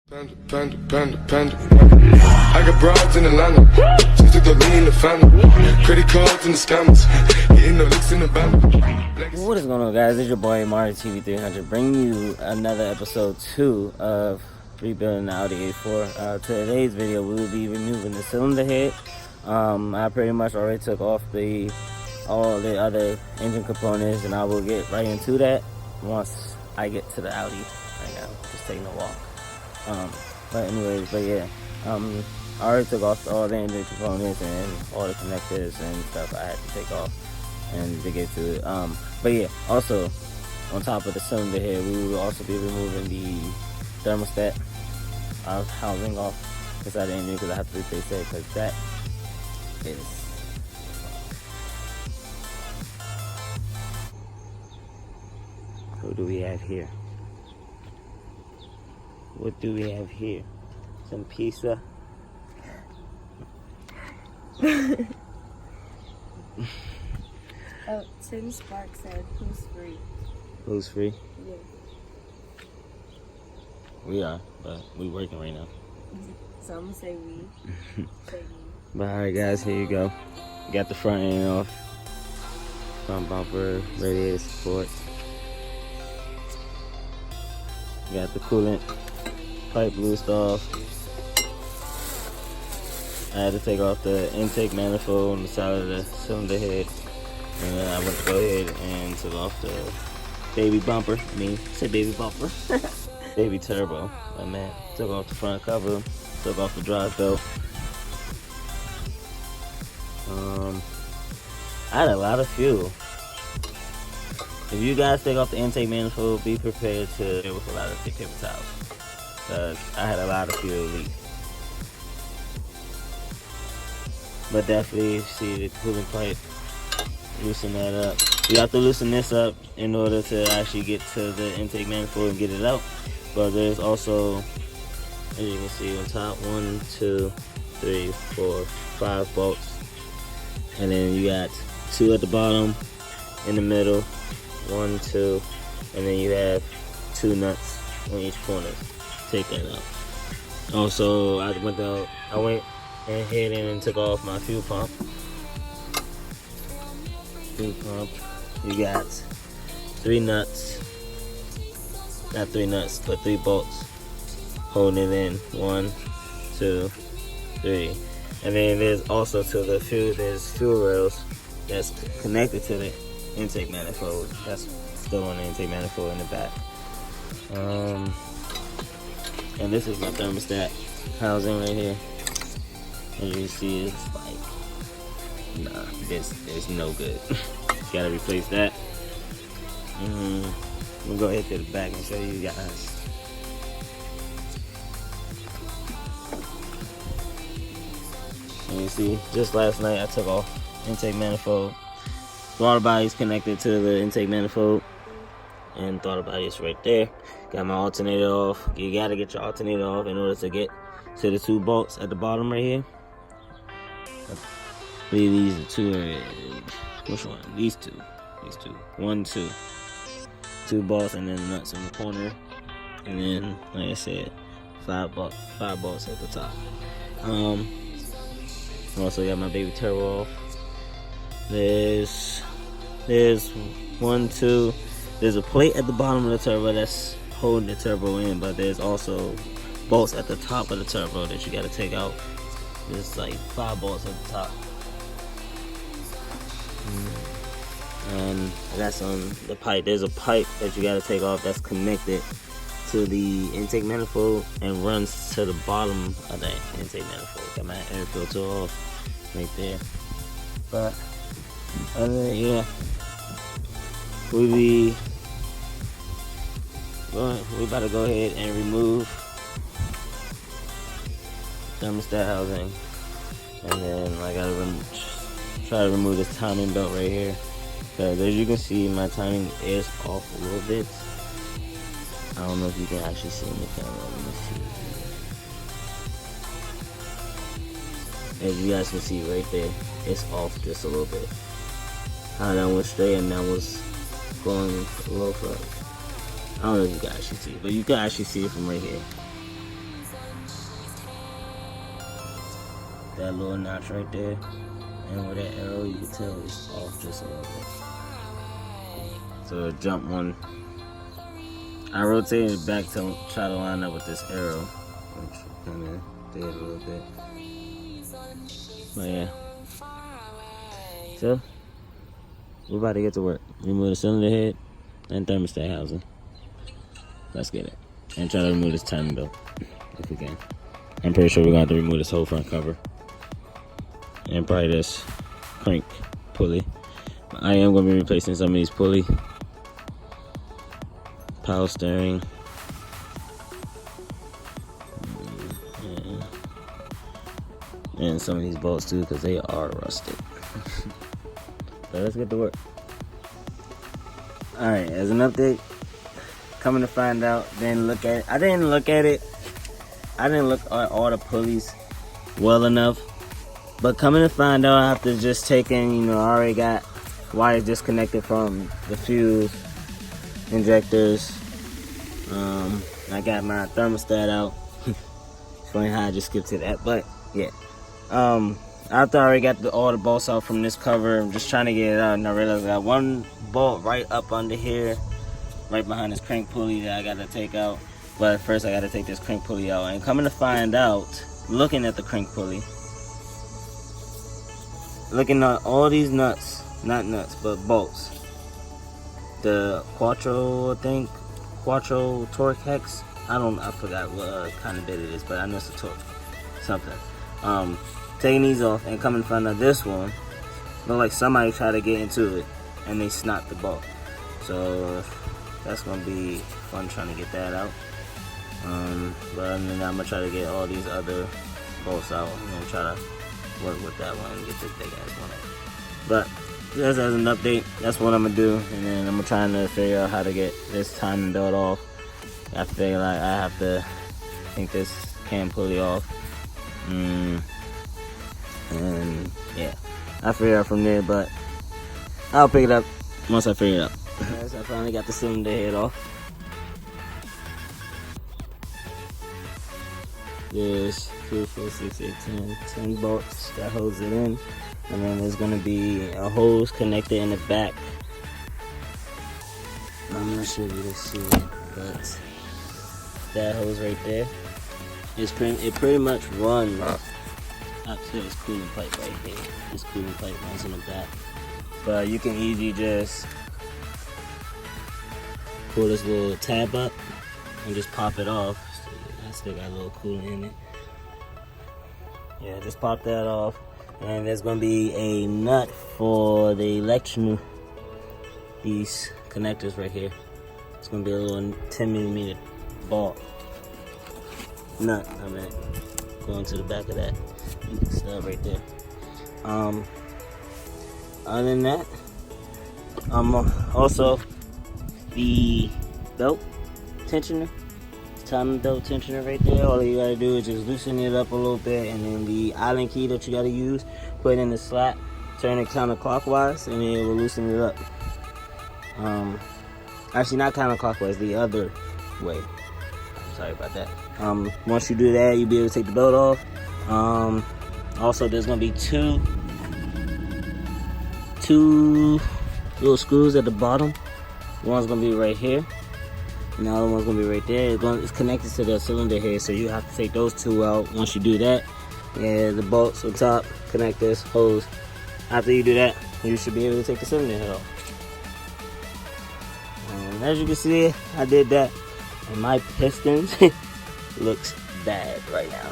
Panda. I got broads in Atlanta. Just took the lean in the family. Credit cards in the scammers. Getting the licks in the band. What is going on, guys? It's your boy Mario TV 300 bringing you another episode 2 of rebuilding the Audi A4. Today's video we will be removing the cylinder head. I pretty much already took off all the other engine components, and I will get right into that once I get to the Audi. Right now, just taking a walk. But yeah, I already took off all the engine components and all the connectors and stuff I had to take off and to get to it. But yeah, also on top of the cylinder head, we will also be removing the thermostat housing off inside the engine because I have to replace that because that is. What do we have here? What do we have here? Some pizza. Oh, Tim Spark said, who's free? Who's free? Yeah. We are, but we working right now. So I'm gonna say we. Say me. But alright guys, here you go. Got the front end off. Front bumper, radiator support. Got the coolant pipe loosed off. I had to take off the intake manifold on the side of the cylinder head. And then I went to go ahead and took off the baby bumper. Baby bumper. Baby turbo. I meant took off the front cover. Took off the drive belt. I had a lot of fuel. If you guys take off the intake manifold, be prepared to deal with a lot of thick paper towels. Because I had a lot of fuel leak. But definitely, you see the coolant pipe, loosen that up. You have to loosen this up in order to actually get to the intake manifold and get it out. But there's also, as you can see on top, 1, 2, 3, 4, 5 bolts. And then you got 2 at the bottom, in the middle, 1, 2, and then you have 2 nuts on each corner. Take that out. Also, I went ahead and took off my fuel pump. You got 3 nuts. Not 3 nuts, but 3 bolts holding it in. 1, 2, 3. And then there's also there's fuel rails that's connected to the intake manifold. That's still on the intake manifold in the back. And this is my thermostat housing right here. As you can see, it's like, nah, this is no good. Gotta replace that. We'll go ahead to the back and show you guys. And you see, just last night I took off intake manifold. Throttle body is connected to the intake manifold, and throttle body is right there. Got my alternator off. You gotta get your alternator off in order to get to the 2 bolts at the bottom right here. I believe these are 2. Which one? These two. 1, 2. 2 bolts, and then the nuts in the corner, and then, like I said, 5 bolts at the top. Also got my baby turbo off. There's 1, 2. There's a plate at the bottom of the turbo that's holding the turbo in, but there's also bolts at the top of the turbo that you got to take out. There's like 5 bolts at the top. And that's on the pipe. There's a pipe that you got to take off that's connected to the intake manifold and runs to the bottom of that intake manifold. Got my air filter off right there. But yeah, we about to go ahead and remove thermostat housing, and then I gotta try to remove this timing belt right here, because as you can see, my timing is off a little bit. I don't know if you can actually see in the camera. Let me see. As you guys can see right there, it's off just a little bit. How that went straight and that was going a little further. I don't know if you can actually see it, but you can actually see it from right here. that little notch right there. And with that arrow, you can tell it's off just a little bit. So jump one. I rotated it back to try to line up with this arrow, which kind of did a little bit. But yeah. So we're about to get to work. Remove the cylinder head and thermostat housing. Let's get it. And try to remove this timing belt if we can. I'm pretty sure we're gonna have to remove this whole front cover. And probably this crank pulley. I am gonna be replacing some of these pulley. Power steering. And some of these bolts too, because they are rusted. So let's get to work. Alright, as an update, coming to find out, I didn't look at all the pulleys well enough. But coming to find out, I have to just take in, I already got wires disconnected from the fuse, injectors. I got my thermostat out. It's funny how I just skipped to that, but yeah. After I already got all the bolts out from this cover, I'm just trying to get it out, and I realized I got one bolt right up under here, right behind this crank pulley that I gotta take out. But first I gotta take this crank pulley out, and coming to find out, looking at the crank pulley, looking at all these nuts, not nuts, but bolts. The Quattro torque hex. I forgot what kind of bit it is, but I know it's a torque, something. Taking these off and coming to find out this one, looked like somebody tried to get into it and they snapped the bolt. So that's gonna be fun trying to get that out. But other than that, I'm gonna try to get all these other bolts out and try to work with that one and get this big ass one out. But just as an update, that's what I'm gonna do, and then I'm trying to figure out how to get this timing belt off. I feel like I have to take this cam pulley off. And yeah, I'll figure it out from there, but I'll pick it up once I figure it out. Guys, I finally got the cylinder head off. There's 2, 4, 6, 8, 10 bolts that holds it in, and then there's gonna be a hose connected in the back. I'm not sure if you can see it, but that hose right there, it pretty much runs up to this coolant pipe right here. This coolant pipe runs in the back, but you can easily just pull this little tab up and just pop it off. I still got a little coolant in it. Yeah, just pop that off, and there's gonna be a nut for the electrical, these connectors right here. It's gonna be a little 10mm ball nut. I mean, going to the back of that stub right there. Other than that, also the belt tensioner, timing belt tensioner right there. All you gotta do is just loosen it up a little bit, and then the Allen key that you gotta use, put it in the slot, turn it counterclockwise, and then it will loosen it up. Actually not counterclockwise, the other way. I'm sorry about that. Once you do that, you'll be able to take the belt off. Also, there's gonna be two little screws at the bottom. One's gonna be right here, and the other one's gonna be right there. It's connected to the cylinder head, so you have to take those two out. Once you do that, yeah, the bolts on top connect this hose. After you do that, you should be able to take the cylinder head off. And as you can see, I did that, and my pistons looks bad right now.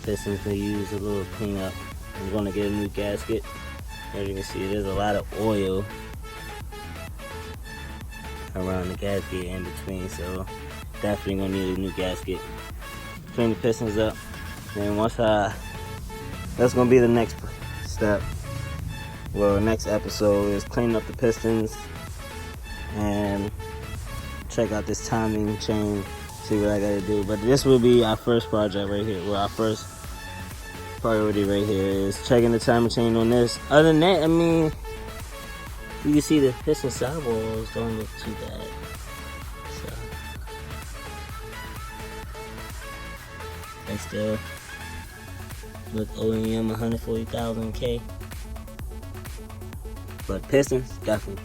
Pistons they use a little cleanup. I'm gonna get a new gasket. As you can see, there's a lot of oil around the gasket in between, so definitely gonna need a new gasket. Clean the pistons up, and once that's gonna be the next step. Well, the next episode is clean up the pistons and check out this timing chain, see what I gotta do. But this will be our first project right here. Well, our first priority right here is checking the timing chain on this. Other than that, I mean, you can see the piston sidewalls don't look too bad. So and still with OEM 140,000 K. But pistons definitely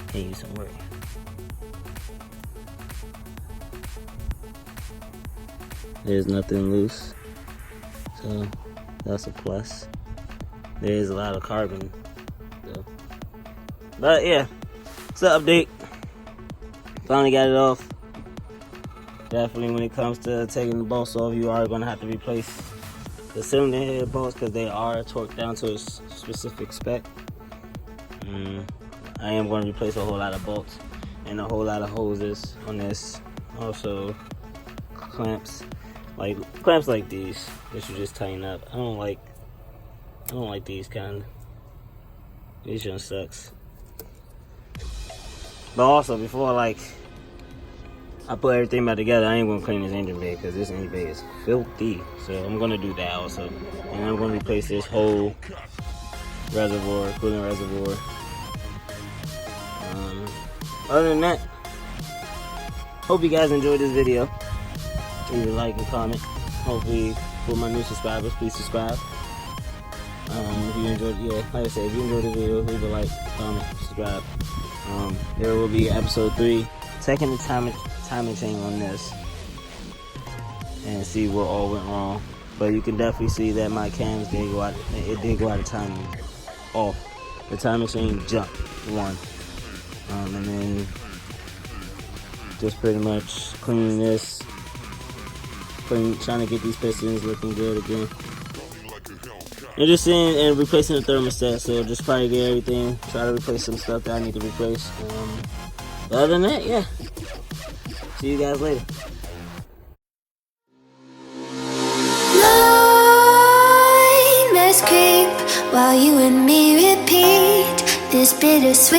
can use some work. There's nothing loose, so that's a plus. There is a lot of carbon though. But yeah, it's an update. Finally got it off. Definitely when it comes to taking the bolts off, you are going to have to replace the cylinder head bolts because they are torqued down to a specific spec. I am going to replace a whole lot of bolts and a whole lot of hoses on this. Also clamps like these that you just tighten up. I don't like these kind. These just sucks. But also before I put everything back together, I ain't gonna clean this engine bay because this engine bay is filthy. So I'm gonna do that also, and I'm gonna replace this whole reservoir, coolant reservoir. Other than that, hope you guys enjoyed this video. Leave a like and comment. Hopefully, for my new subscribers, please subscribe. If you enjoyed, like I said, if you enjoyed the video, leave a like, comment, subscribe. There will be episode 3, taking the timing chain on this, and see what all went wrong. But you can definitely see that my cams did go out. It did go out of timing off. The timing chain jumped one, and then just pretty much cleaning this. Trying to get these pistons looking good again. And just seeing and replacing the thermostat, so just probably get everything. Try to replace some stuff that I need to replace. Other than that, yeah. See you guys later. Nightmares creep while you and me repeat this bittersweet.